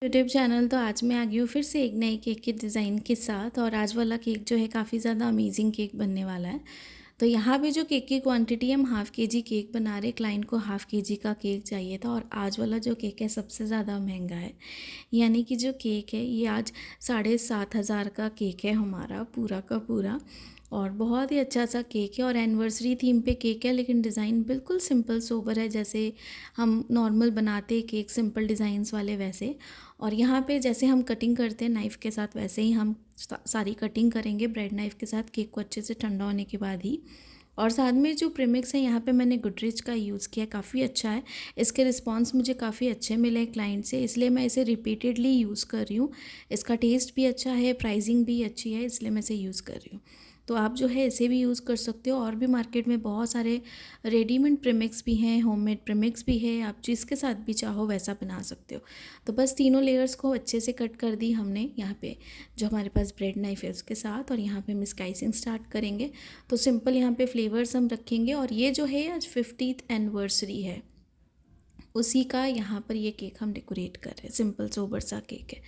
YouTube channel. तो आज मैं आ गई हूँ फिर से एक नए केक के डिज़ाइन के साथ। और आज वाला केक जो है काफ़ी ज़्यादा अमेजिंग केक बनने वाला है। तो यहाँ पे जो केक की क्वांटिटी हम हाफ़ के जी केक बना रहे, क्लाइंट को हाफ़ के जी का केक चाहिए था। और आज वाला जो केक है सबसे ज़्यादा महंगा है। यानी कि जो केक है ये आज 7,500 का केक है हमारा पूरा का पूरा। और बहुत ही अच्छा सा केक है और एनिवर्सरी थीम पे केक है, लेकिन डिज़ाइन बिल्कुल सिंपल सोबर है, जैसे हम नॉर्मल बनाते केक सिंपल डिज़ाइंस वाले वैसे। और यहाँ पे जैसे हम कटिंग करते हैं नाइफ़ के साथ, वैसे ही हम सारी कटिंग करेंगे ब्रेड नाइफ़ के साथ, केक को अच्छे से ठंडा होने के बाद ही। और साथ में जो प्रीमिक्स है यहाँ पे मैंने गुडरिच का यूज़ किया, काफ़ी अच्छा है। इसके रिस्पांस मुझे काफ़ी अच्छे मिले क्लाइंट से, इसलिए मैं इसे रिपीटेडली यूज़ कर रही हूँ। इसका टेस्ट भी अच्छा है, प्राइसिंग भी अच्छी है, इसलिए मैं इसे यूज़ कर रही हूँ। तो आप जो है इसे भी यूज़ कर सकते हो। और भी मार्केट में बहुत सारे रेडीमेड प्रीमिक्स भी हैं, होममेड प्रीमिक्स भी है, आप जिसके साथ भी चाहो वैसा बना सकते हो। तो बस तीनों लेयर्स को अच्छे से कट कर दी हमने यहाँ पे, जो हमारे पास ब्रेड नाइफ है उसके साथ। और यहाँ पे हम स्काइसिंग स्टार्ट करेंगे। तो सिंपल यहाँ पे फ्लेवर्स हम रखेंगे। और ये जो है आज 50th एनिवर्सरी है, उसी का यहाँ पर ये केक हम डेकोरेट कर रहे हैं। सिंपल सोबर सा केक है।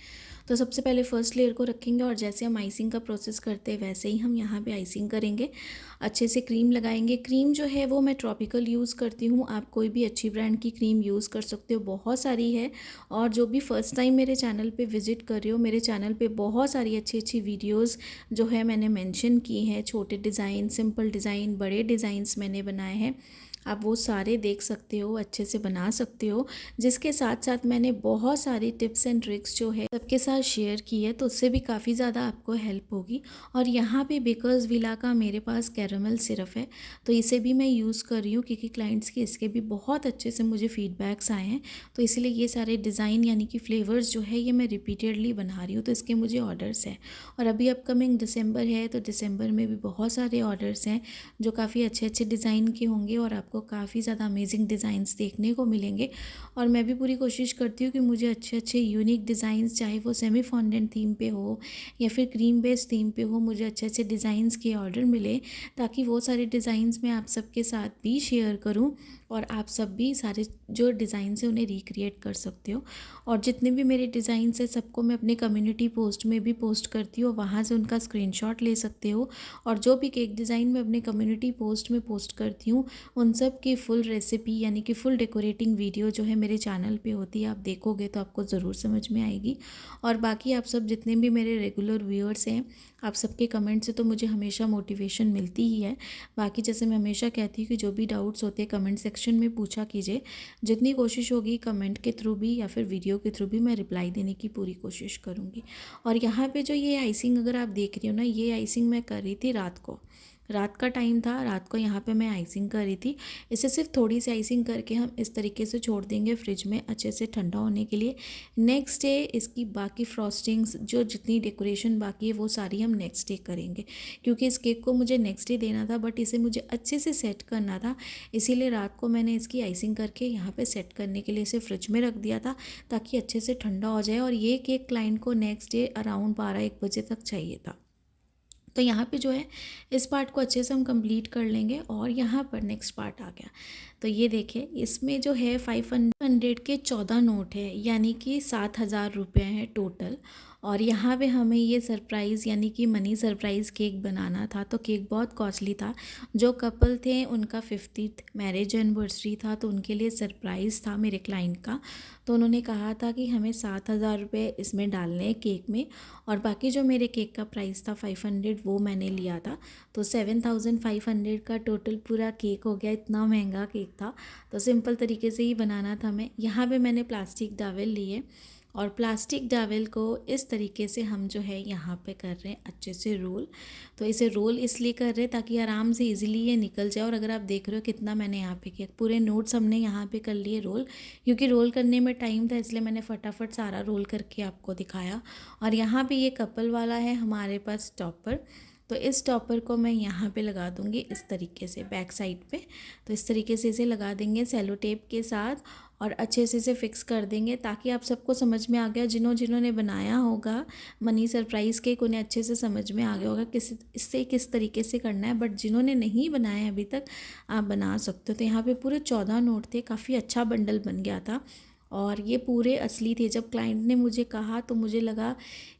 तो सबसे पहले फर्स्ट लेयर को रखेंगे और जैसे हम आइसिंग का प्रोसेस करते हैं वैसे ही हम यहाँ पे आइसिंग करेंगे। अच्छे से क्रीम लगाएंगे। क्रीम जो है वो मैं ट्रॉपिकल यूज़ करती हूँ, आप कोई भी अच्छी ब्रांड की क्रीम यूज़ कर सकते हो, बहुत सारी है। और जो भी फर्स्ट टाइम मेरे चैनल पे विजिट कर रहे हो, मेरे चैनल पे बहुत सारी अच्छी अच्छी वीडियोज़ जो है मैंने मेंशन की हैं। छोटे डिज़ाइन, सिंपल डिज़ाइन, बड़े डिज़ाइंस मैंने बनाए हैं, आप वो सारे देख सकते हो, अच्छे से बना सकते हो। जिसके साथ साथ मैंने बहुत सारी टिप्स एंड ट्रिक्स जो है सबके साथ शेयर की है, तो उससे भी काफ़ी ज़्यादा आपको हेल्प होगी। और यहाँ पे बेकर्स विला का मेरे पास कैरामल सिरप है, तो इसे भी मैं यूज़ कर रही हूँ क्योंकि क्लाइंट्स के इसके भी बहुत अच्छे से मुझे फीडबैक्स आए हैं। तो इसलिए ये सारे डिज़ाइन यानी कि फ्लेवर्स जो है ये मैं रिपीटेडली बना रही हूँ, तो इसके मुझे ऑर्डर्स हैं। और अभी अपकमिंग दिसंबर है, तो दिसंबर में भी बहुत सारे ऑर्डर्स हैं जो काफ़ी अच्छे अच्छे डिज़ाइन के होंगे और आपको काफ़ी ज़्यादा अमेजिंग डिज़ाइंस देखने को मिलेंगे। और मैं भी पूरी कोशिश करती हूँ कि मुझे अच्छे अच्छे यूनिक डिज़ाइंस, चाहे वो सेमी फॉन्डेंट थीम पे हो या फिर क्रीम बेस्ड थीम पे हो, मुझे अच्छे अच्छे डिज़ाइंस के ऑर्डर मिले, ताकि वो सारे डिज़ाइंस मैं आप सबके साथ भी शेयर करूँ और आप सब भी सारे जो डिज़ाइंस हैं उन्हें रिक्रिएट कर सकते हो। और जितने भी मेरे डिज़ाइंस हैं सबको मैं अपने कम्युनिटी पोस्ट में भी पोस्ट करती हूँ, वहाँ से उनका स्क्रीनशॉट ले सकते हो। और जो भी केक डिज़ाइन मैं अपने कम्युनिटी पोस्ट में पोस्ट करती हूँ, उन सब की फुल रेसिपी यानी कि फुल डेकोरेटिंग वीडियो जो है मेरे चैनल पे होती है, आप देखोगे तो आपको ज़रूर समझ में आएगी। और बाकी आप सब जितने भी मेरे रेगुलर व्यूअर्स हैं, आप सबके कमेंट से तो मुझे हमेशा मोटिवेशन मिलती ही है। बाकी जैसे मैं हमेशा कहती हूँ कि जो भी डाउट्स होते हैं कमेंट सेक्शन में पूछा कीजिए, जितनी कोशिश होगी कमेंट के थ्रू भी या फिर वीडियो के थ्रू भी मैं रिप्लाई देने की पूरी कोशिश करूँगी। और यहाँ पे जो ये आइसिंग अगर आप देख रही हो ना, ये आइसिंग मैं कर रही थी रात को, रात का टाइम था, रात को यहाँ पे मैं आइसिंग कर रही थी। इसे सिर्फ थोड़ी सी आइसिंग करके हम इस तरीके से छोड़ देंगे फ्रिज में अच्छे से ठंडा होने के लिए। नेक्स्ट डे इसकी बाकी फ्रॉस्टिंग्स जो जितनी डेकोरेशन बाकी है वो सारी हम नेक्स्ट डे करेंगे, क्योंकि इस केक को मुझे नेक्स्ट डे देना था, बट इसे मुझे अच्छे से सेट करना था। इसीलिए रात को मैंने इसकी आइसिंग करके यहाँ पे सेट करने के लिए इसे फ्रिज में रख दिया था, ताकि अच्छे से ठंडा हो जाए। और ये केक क्लाइंट को नेक्स्ट डे अराउंड 12-1 बजे तक चाहिए था। तो यहाँ पे जो है इस पार्ट को अच्छे से हम कंप्लीट कर लेंगे। और यहाँ पर नेक्स्ट पार्ट आ गया। तो ये देखिए, इसमें जो है 500 के 14 नोट है, यानी कि 7,000 रुपये हैं टोटल। और यहाँ पे हमें ये सरप्राइज़ यानी कि मनी सरप्राइज़ केक बनाना था, तो केक बहुत कॉस्टली था। जो कपल थे उनका 50th मैरिज एनिवर्सरी था, तो उनके लिए सरप्राइज़ था मेरे क्लाइंट का। तो उन्होंने कहा था कि हमें 7,000 रुपये इसमें डालने हैं केक में, और बाकी जो मेरे केक का प्राइस था 500, वो मैंने लिया था। तो 7,500 का टोटल पूरा केक हो गया। इतना महंगा केक था, तो सिंपल तरीके से ही बनाना था हमें। यहाँ पे मैंने प्लास्टिक डावेल लिए और प्लास्टिक डावेल को इस तरीके से हम जो है यहाँ पे कर रहे हैं अच्छे से रोल। तो इसे रोल इसलिए कर रहे हैं ताकि आराम से इजीली ये निकल जाए। और अगर आप देख रहे हो कितना मैंने यहाँ पे किया, पूरे नोट्स हमने यहाँ पे कर लिए रोल, क्योंकि रोल करने में टाइम था इसलिए मैंने फटाफट सारा रोल करके आपको दिखाया। और यहाँ पे ये कपल वाला है हमारे पास टॉपर, तो इस टॉपर को मैं यहाँ पे लगा दूँगी इस तरीके से बैक साइड पे। तो इस तरीके से इसे लगा देंगे सेलो टेप के साथ और अच्छे से इसे फिक्स कर देंगे, ताकि आप सबको समझ में आ गया, जिन्होंने बनाया होगा मनी सरप्राइज़ केक उन्हें अच्छे से समझ में आ गया होगा किस तरीके से करना है। बट जिन्होंने नहीं बनाया है अभी तक, आप बना सकते हो। तो यहाँ पे पूरे 14 नोट थे, काफ़ी अच्छा बंडल बन गया था। और ये पूरे असली थे। जब क्लाइंट ने मुझे कहा तो मुझे लगा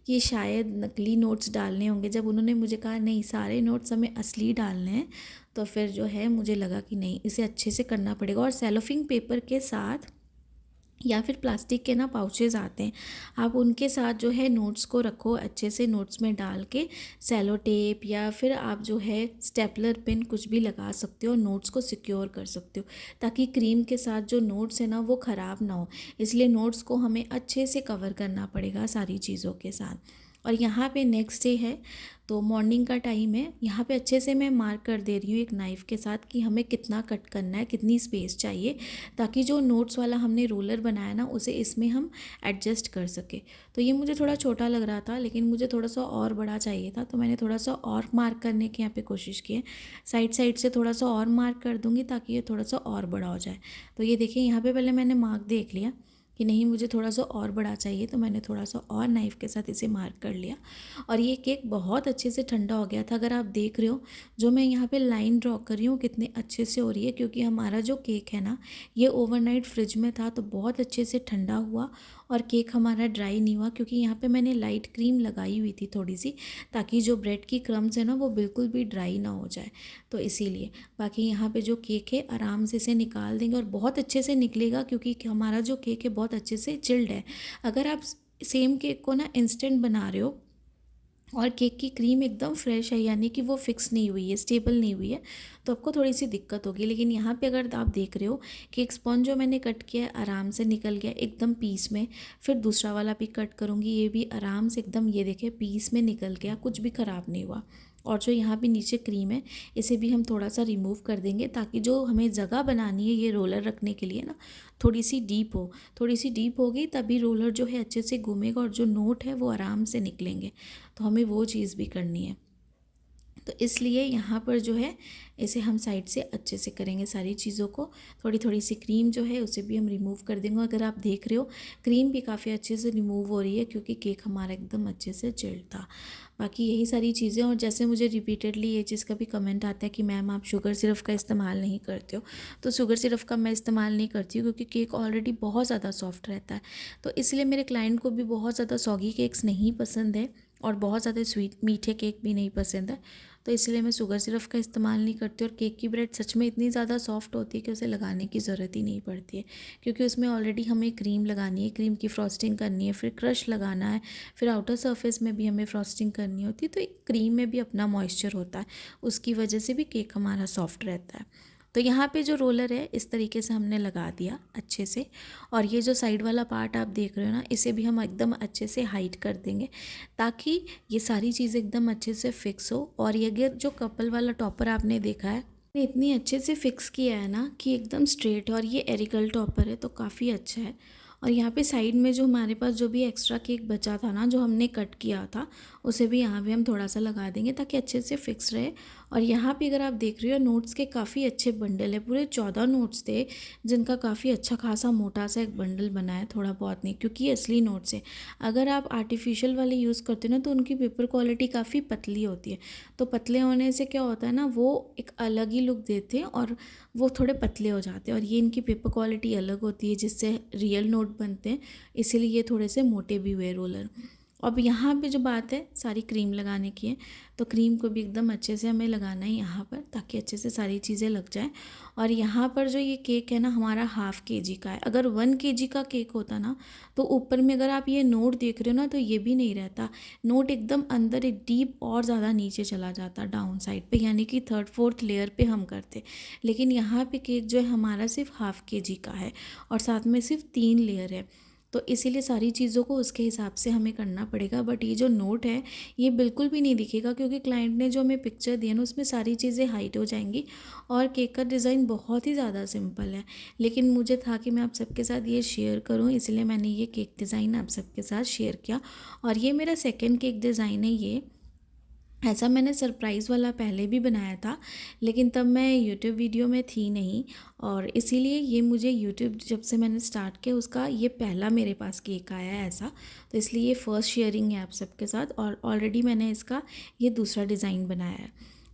कि शायद नकली नोट्स डालने होंगे। जब उन्होंने मुझे कहा नहीं सारे नोट्स हमें असली डालने हैं, तो फिर जो है मुझे लगा कि नहीं इसे अच्छे से करना पड़ेगा। और सेलोफिंग पेपर के साथ या फिर प्लास्टिक के ना पाउचेज़ आते हैं, आप उनके साथ जो है नोट्स को रखो अच्छे से, नोट्स में डाल के सेलो टेप या फिर आप जो है स्टेपलर पिन कुछ भी लगा सकते हो और नोट्स को सिक्योर कर सकते हो, ताकि क्रीम के साथ जो नोट्स है ना वो ख़राब ना हो। इसलिए नोट्स को हमें अच्छे से कवर करना पड़ेगा सारी चीज़ों के साथ। और यहाँ पे नेक्स्ट डे है तो मॉर्निंग का टाइम है। यहाँ पे अच्छे से मैं मार्क कर दे रही हूँ एक नाइफ़ के साथ कि हमें कितना कट करना है, कितनी स्पेस चाहिए, ताकि जो नोट्स वाला हमने रोलर बनाया ना उसे इसमें हम एडजस्ट कर सके। तो ये मुझे थोड़ा छोटा लग रहा था, लेकिन मुझे थोड़ा सा और बड़ा चाहिए था, तो मैंने थोड़ा सा और मार्क करने की यहाँ पे कोशिश की है। साइड साइड से थोड़ा सा और मार्क कर दूँगी ताकि ये थोड़ा सा और बड़ा हो जाए। तो ये देखिए यहाँ पे पहले मैंने मार्क देख लिया कि नहीं मुझे थोड़ा सा और बड़ा चाहिए, तो मैंने थोड़ा सा और नाइफ़ के साथ इसे मार्क कर लिया। और ये केक बहुत अच्छे से ठंडा हो गया था। अगर आप देख रहे हो जो मैं यहाँ पे लाइन ड्रॉ कर रही हूँ कितने अच्छे से हो रही है, क्योंकि हमारा जो केक है ना ये ओवरनाइट फ्रिज में था तो बहुत अच्छे से ठंडा हुआ और केक हमारा ड्राई नहीं हुआ, क्योंकि यहाँ पे मैंने लाइट क्रीम लगाई हुई थी थोड़ी सी, ताकि जो ब्रेड की क्रम्स है ना वो बिल्कुल भी ड्राई ना हो जाए, तो इसीलिए। बाकी यहाँ पे जो केक है आराम से इसे निकाल देंगे और बहुत अच्छे से निकलेगा, क्योंकि हमारा जो केक है बहुत अच्छे से चिल्ड है। अगर आप सेम केक को ना इंस्टेंट बना रहे हो और केक की क्रीम एकदम फ्रेश है, यानी कि वो फिक्स नहीं हुई है, स्टेबल नहीं हुई है, तो आपको थोड़ी सी दिक्कत होगी। लेकिन यहाँ पे अगर आप देख रहे हो कि एक स्पॉन्ज जो मैंने कट किया है आराम से निकल गया एकदम पीस में, फिर दूसरा वाला भी कट करूँगी ये भी आराम से एकदम ये देखिए पीस में निकल गया, कुछ भी ख़राब नहीं हुआ। और जो यहाँ पे नीचे क्रीम है इसे भी हम थोड़ा सा रिमूव कर देंगे, ताकि जो हमें जगह बनानी है ये रोलर रखने के लिए ना थोड़ी सी डीप हो। थोड़ी सी डीप होगी तभी रोलर जो है अच्छे से घूमेगा और जो नोट है वो आराम से निकलेंगे, तो हमें वो चीज़ भी करनी है। तो इसलिए यहाँ पर जो है इसे हम साइड से अच्छे से करेंगे सारी चीज़ों को। थोड़ी थोड़ी सी क्रीम जो है उसे भी हम रिमूव कर देंगे। अगर आप देख रहे हो क्रीम भी काफ़ी अच्छे से रिमूव हो रही है, क्योंकि केक हमारा एकदम अच्छे से चिल्ड था। बाकी यही सारी चीज़ें। और जैसे मुझे रिपीटेडली ये चीज़ का भी कमेंट आता है कि मैम आप शुगर सिरप का इस्तेमाल नहीं करते हो, तो शुगर सिरप का मैं इस्तेमाल नहीं करती हूँ, क्योंकि केक ऑलरेडी बहुत ज़्यादा सॉफ्ट रहता है। तो इसलिए मेरे क्लाइंट को भी बहुत ज़्यादा सॉगी केक्स नहीं पसंद है और बहुत ज़्यादा स्वीट मीठे केक भी नहीं पसंद है, तो इसलिए मैं शुगर सिरप का इस्तेमाल नहीं करती। और केक की ब्रेड सच में इतनी ज़्यादा सॉफ्ट होती है कि उसे लगाने की ज़रूरत ही नहीं पड़ती है, क्योंकि उसमें ऑलरेडी हमें क्रीम लगानी है, क्रीम की फ्रॉस्टिंग करनी है, फिर क्रश लगाना है, फिर आउटर सरफेस में भी हमें फ्रॉस्टिंग करनी होती है। तो एक क्रीम में भी अपना मॉइस्चर होता है, उसकी वजह से भी केक हमारा सॉफ्ट रहता है। तो यहाँ पे जो रोलर है इस तरीके से हमने लगा दिया अच्छे से। और ये जो साइड वाला पार्ट आप देख रहे हो ना इसे भी हम एकदम अच्छे से हाइड कर देंगे, ताकि ये सारी चीज़ एकदम अच्छे से फिक्स हो। और ये अगर जो कपल वाला टॉपर आपने देखा है इतनी अच्छे से फिक्स किया है ना कि एकदम स्ट्रेट है, और ये एरिकल टॉपर है तो काफ़ी अच्छा है। और यहाँ पे साइड में जो हमारे पास जो भी एक्स्ट्रा केक बचा था ना जो हमने कट किया था, उसे भी यहाँ पे हम थोड़ा सा लगा देंगे ताकि अच्छे से फिक्स रहे। और यहाँ पे अगर आप देख रहे हो नोट्स के काफ़ी अच्छे बंडल है, पूरे 14 नोट्स थे, जिनका काफ़ी अच्छा खासा मोटा सा एक बंडल बना है, थोड़ा बहुत नहीं, क्योंकि ये असली नोट्स है। अगर आप आर्टिफिशियल वाले यूज़ करते हो ना तो उनकी पेपर क्वालिटी काफ़ी पतली होती है, तो पतले होने से क्या होता है ना वो एक अलग ही लुक देते हैं और वो थोड़े पतले हो जाते हैं। और ये इनकी पेपर क्वालिटी अलग होती है जिससे रियल नोट बनते हैं, इसीलिए ये थोड़े से मोटे भी हुए रोलर। अब यहाँ पे जो बात है सारी क्रीम लगाने की है, तो क्रीम को भी एकदम अच्छे से हमें लगाना है यहाँ पर, ताकि अच्छे से सारी चीज़ें लग जाएं। और यहाँ पर जो ये केक है ना हमारा ½ kg का है। अगर 1 kg का केक होता ना तो ऊपर में अगर आप ये नोट देख रहे हो ना तो ये भी नहीं रहता, नोट एकदम अंदर एक डीप और ज़्यादा नीचे चला जाता डाउन साइड पे, यानी कि 3rd 4th लेयर पे हम करते। लेकिन यहाँ पे केक जो है हमारा सिर्फ ½ kg का है और साथ में सिर्फ 3 लेयर है, तो इसीलिए सारी चीज़ों को उसके हिसाब से हमें करना पड़ेगा। बट ये जो नोट है ये बिल्कुल भी नहीं दिखेगा, क्योंकि क्लाइंट ने जो हमें पिक्चर दी है ना उसमें सारी चीज़ें हाइड हो जाएंगी। और केक का डिज़ाइन बहुत ही ज़्यादा सिंपल है, लेकिन मुझे था कि मैं आप सबके साथ ये शेयर करूं, इसलिए मैंने ये केक डिज़ाइन आप सबके साथ शेयर किया। और ये मेरा सेकेंड केक डिज़ाइन है। ये ऐसा मैंने सरप्राइज़ वाला पहले भी बनाया था, लेकिन तब मैं यूट्यूब वीडियो में थी नहीं, और इसीलिए ये मुझे यूट्यूब जब से मैंने स्टार्ट किया उसका ये पहला मेरे पास केक आया है ऐसा, तो इसलिए ये फ़र्स्ट शेयरिंग है आप सबके साथ। और ऑलरेडी मैंने इसका ये दूसरा डिज़ाइन बनाया है।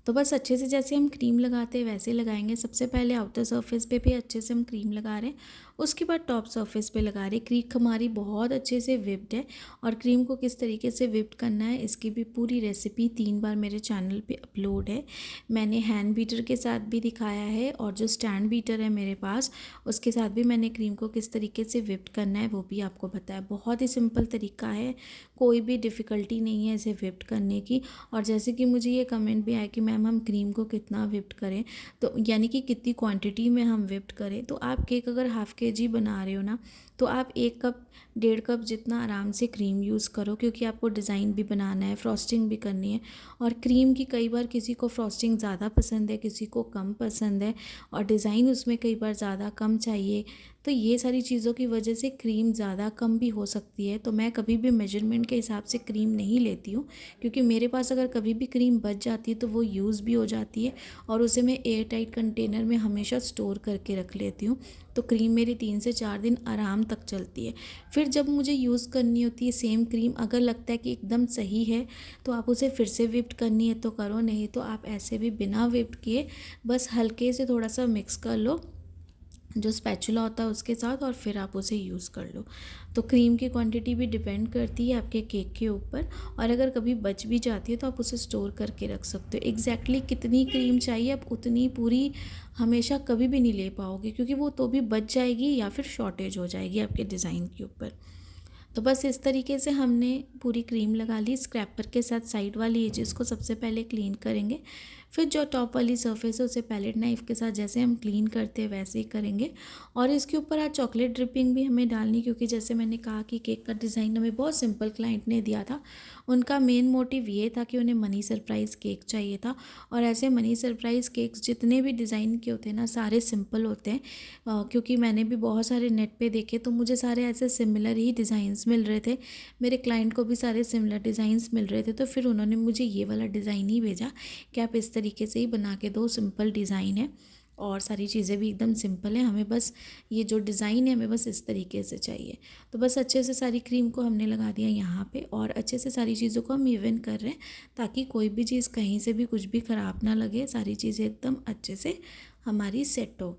तो बस अच्छे से जैसे हम क्रीम लगाते हैं वैसे लगाएंगे। सबसे पहले आउटर सरफेस पे भी अच्छे से हम क्रीम लगा रहे हैं उसके बाद टॉप सरफेस पे लगा रहे। क्रीम हमारी बहुत अच्छे से विप्ड है और क्रीम को किस तरीके से विप्ड करना है इसकी भी पूरी रेसिपी 3 बार मेरे चैनल पे अपलोड है। मैंने हैंड बीटर के साथ भी दिखाया है और जो स्टैंड बीटर है मेरे पास उसके साथ भी मैंने क्रीम को किस तरीके से विप्ड करना है वो भी आपको बताया। बहुत ही सिंपल तरीका है, कोई भी डिफ़िकल्टी नहीं है इसे विप्ड करने की। और जैसे कि मुझे ये कमेंट भी आया कि मैम हम क्रीम को कितना विप्ड करें, तो यानी कि कितनी क्वांटिटी में हम विप्ड करें। तो आप केक अगर हाफ़ केजी बना रहे हो ना, तो आप 1 कप 1.5 कप जितना आराम से क्रीम यूज़ करो, क्योंकि आपको डिज़ाइन भी बनाना है, फ्रॉस्टिंग भी करनी है। और क्रीम की कई बार किसी को फ्रॉस्टिंग ज़्यादा पसंद है, किसी को कम पसंद है और डिज़ाइन उसमें कई बार ज़्यादा कम चाहिए। तो ये सारी चीज़ों की वजह से क्रीम ज़्यादा कम भी हो सकती है। तो मैं कभी भी मेजरमेंट के हिसाब से क्रीम नहीं लेती हूँ, क्योंकि मेरे पास अगर कभी भी क्रीम बच जाती है तो वो यूज़ भी हो जाती है और उसे मैं एयर टाइट कंटेनर में हमेशा स्टोर करके रख लेती हूँ। तो क्रीम मेरी 3 से 4 दिन आराम तक चलती है। फिर जब मुझे यूज़ करनी होती है सेम क्रीम, अगर लगता है कि एकदम सही है तो आप उसे फिर से विप्ड करनी है तो करो, नहीं तो आप ऐसे भी बिना विप्ड किए बस हल्के से थोड़ा सा मिक्स कर लो जो स्पैचुला होता है उसके साथ, और फिर आप उसे यूज़ कर लो। तो क्रीम की क्वांटिटी भी डिपेंड करती है आपके केक के ऊपर, और अगर कभी बच भी जाती है तो आप उसे स्टोर करके रख सकते हो। एग्जैक्टली कितनी क्रीम चाहिए आप उतनी पूरी हमेशा कभी भी नहीं ले पाओगे, क्योंकि वो तो भी बच जाएगी या फिर शॉर्टेज हो जाएगी आपके डिज़ाइन के ऊपर। तो बस इस तरीके से हमने पूरी क्रीम लगा ली। स्क्रैपर के साथ साइड वाली एजेस को सबसे पहले क्लीन करेंगे, फिर जो टॉप वाली सरफेस है उसे पैलेट नाइफ़ के साथ जैसे हम क्लीन करते हैं वैसे ही करेंगे। और इसके ऊपर आज चॉकलेट ड्रिपिंग भी हमें डालनी, क्योंकि जैसे मैंने कहा कि केक का डिज़ाइन हमें बहुत सिंपल क्लाइंट ने दिया था। उनका मेन मोटिव ये था कि उन्हें मनी सरप्राइज़ केक चाहिए था, और ऐसे मनी सरप्राइज़ केक्स जितने भी डिज़ाइन के होते हैं ना सारे सिंपल होते हैं। क्योंकि मैंने भी बहुत सारे नेट पे देखे तो मुझे सारे ऐसे सिमिलर ही डिज़ाइंस मिल रहे थे, मेरे क्लाइंट को भी सारे सिमिलर डिज़ाइंस मिल रहे थे। तो फिर उन्होंने मुझे ये वाला डिज़ाइन ही भेजा कि आप इस तरीके से ही बना के दो, सिंपल डिज़ाइन है और सारी चीज़ें भी एकदम सिंपल है, हमें बस ये जो डिज़ाइन है हमें बस इस तरीके से चाहिए। तो बस अच्छे से सारी क्रीम को हमने लगा दिया यहाँ पे, और अच्छे से सारी चीज़ों को हम इवन कर रहे हैं ताकि कोई भी चीज़ कहीं से भी कुछ भी ख़राब ना लगे, सारी चीज़ें एकदम अच्छे से हमारी सेट हो।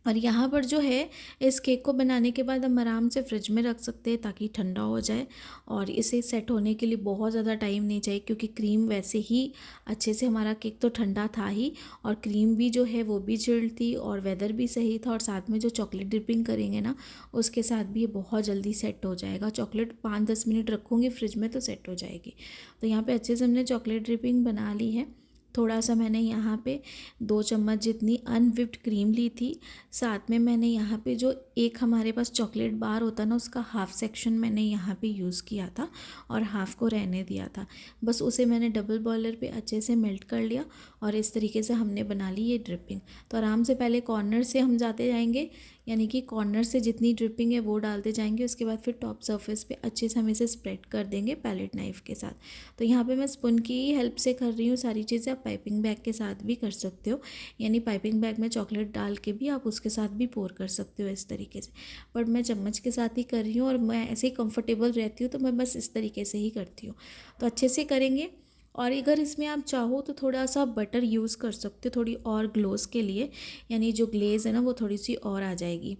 और यहाँ पर जो है इस केक को बनाने के बाद हम आराम से फ्रिज में रख सकते हैं ताकि ठंडा हो जाए, और इसे सेट होने के लिए बहुत ज़्यादा टाइम नहीं चाहिए, क्योंकि क्रीम वैसे ही अच्छे से, हमारा केक तो ठंडा था ही और क्रीम भी जो है वो भी चिल्ड थी और वेदर भी सही था, और साथ में जो चॉकलेट ड्रिपिंग करेंगे ना उसके साथ भी ये बहुत जल्दी सेट हो जाएगा। चॉकलेट 5-10 मिनट रखूँगी फ्रिज में तो सेट हो जाएगी। तो यहाँ पर अच्छे से हमने चॉकलेट ड्रिपिंग बना ली है। थोड़ा सा मैंने यहाँ पे 2 चम्मच जितनी अनविप्ड क्रीम ली थी, साथ में मैंने यहाँ पे जो एक हमारे पास चॉकलेट बार होता ना उसका हाफ़ सेक्शन मैंने यहाँ पे यूज़ किया था और हाफ़ को रहने दिया था। बस उसे मैंने डबल बॉयलर पे अच्छे से मेल्ट कर लिया और इस तरीके से हमने बना ली ये ड्रिपिंग। तो आराम से पहले कॉर्नर से हम जाते जाएंगे, यानी कि कॉर्नर से जितनी ड्रिपिंग है वो डालते जाएंगे, उसके बाद फिर टॉप सरफेस पे अच्छे से हम इसे स्प्रेड कर देंगे पैलेट नाइफ़ के साथ। तो यहाँ पे मैं स्पून की ही हेल्प से कर रही हूँ सारी चीज़ें, आप पाइपिंग बैग के साथ भी कर सकते हो, यानी पाइपिंग बैग में चॉकलेट डाल के भी आप उसके साथ भी पोर कर सकते हो इस तरीके से। बट मैं चम्मच के साथ ही कर रही हूँ और मैं ऐसे ही कंफर्टेबल रहती हूँ तो मैं बस इस तरीके से ही करती हूँ। तो अच्छे से करेंगे, और अगर इसमें आप चाहो तो थोड़ा सा बटर यूज़ कर सकते हो थोड़ी और ग्लोस के लिए, यानी जो ग्लेज़ है ना वो थोड़ी सी और आ जाएगी।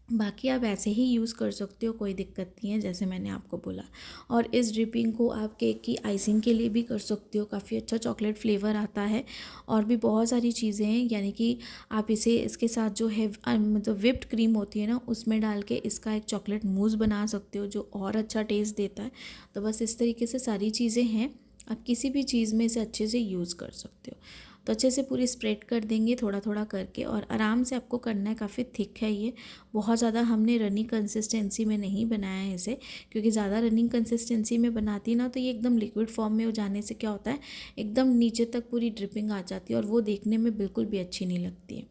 बाकी आप ऐसे ही यूज़ कर सकते हो, कोई दिक्कत नहीं है जैसे मैंने आपको बोला। और इस ड्रिपिंग को आप केक की आइसिंग के लिए भी कर सकते हो, काफ़ी अच्छा चॉकलेट फ्लेवर आता है और भी बहुत सारी चीज़ें हैं, यानी कि आप इसे इसके साथ जो है मतलब विप्ड क्रीम होती है ना उसमें डाल के इसका एक चॉकलेट मूस बना सकते हो जो और अच्छा टेस्ट देता है। तो बस इस तरीके से सारी चीज़ें हैं, आप किसी भी चीज़ में इसे अच्छे से यूज़ कर सकते हो। तो अच्छे से पूरी स्प्रेड कर देंगे थोड़ा थोड़ा करके, और आराम से आपको करना है, काफ़ी थिक है ये, बहुत ज़्यादा हमने रनिंग कंसिस्टेंसी में नहीं बनाया है इसे, क्योंकि ज़्यादा रनिंग कंसिस्टेंसी में बनाती ना तो ये एकदम लिक्विड फॉर्म में हो जाने से क्या होता है एकदम नीचे तक पूरी ड्रिपिंग आ जाती है और वो देखने में बिल्कुल भी अच्छी नहीं लगती है।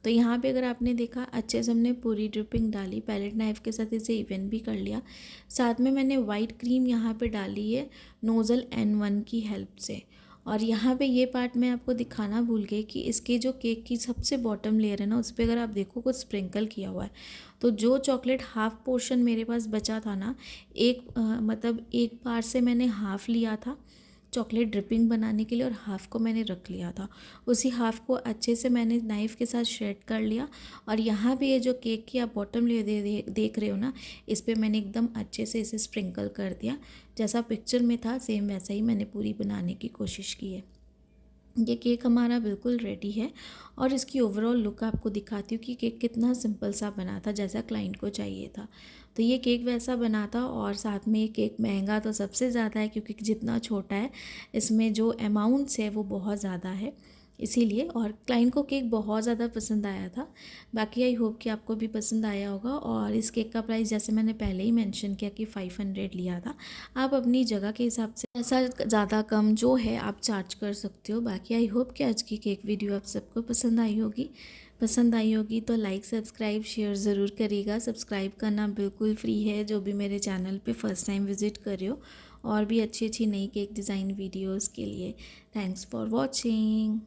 तो यहाँ पे अगर आपने देखा अच्छे से हमने पूरी ड्रिपिंग डाली, पैलेट नाइफ़ के साथ इसे इवन भी कर लिया। साथ में मैंने वाइट क्रीम यहाँ पे डाली है नोज़ल N1 की हेल्प से। और यहाँ पे ये पार्ट मैं आपको दिखाना भूल गई कि इसके जो केक की सबसे बॉटम लेयर है ना उस पर अगर आप देखो कुछ स्प्रिंकल किया हुआ है। तो जो चॉकलेट हाफ़ पोर्शन मेरे पास बचा था ना, मतलब एक बार से मैंने हाफ़ लिया था चॉकलेट ड्रिपिंग बनाने के लिए और हाफ़ को मैंने रख लिया था। उसी हाफ़ को अच्छे से मैंने नाइफ़ के साथ श्रेड कर लिया और यहाँ पे ये जो केक की आप बॉटम लेयर देख रहे हो ना, इस पे मैंने एकदम अच्छे से इसे स्प्रिंकल कर दिया। जैसा पिक्चर में था सेम वैसा ही मैंने पूरी बनाने की कोशिश की है। ये केक हमारा बिल्कुल रेडी है और इसकी ओवरऑल लुक आपको दिखाती हूँ कि केक कितना सिंपल सा बना था, जैसा क्लाइंट को चाहिए था। तो ये केक वैसा बना था और साथ में ये केक महंगा तो सबसे ज़्यादा है क्योंकि जितना छोटा है इसमें जो अमाउंट्स है वो बहुत ज़्यादा है इसीलिए। और क्लाइंट को केक बहुत ज़्यादा पसंद आया था। बाकी आई होप कि आपको भी पसंद आया होगा। और इस केक का प्राइस जैसे मैंने पहले ही मेंशन किया कि 500 लिया था। आप अपनी जगह के हिसाब से ऐसा ज़्यादा कम जो है आप चार्ज कर सकते हो। बाकी आई होप कि आज की केक वीडियो आप सबको पसंद आई होगी तो लाइक सब्सक्राइब शेयर ज़रूर करिएगा। सब्सक्राइब करना बिल्कुल फ्री है जो भी मेरे चैनल पे फर्स्ट टाइम विज़िट कर रहे हो। और भी अच्छी अच्छी नई केक डिज़ाइन वीडियोज़ के लिए थैंक्स फॉर वॉचिंग।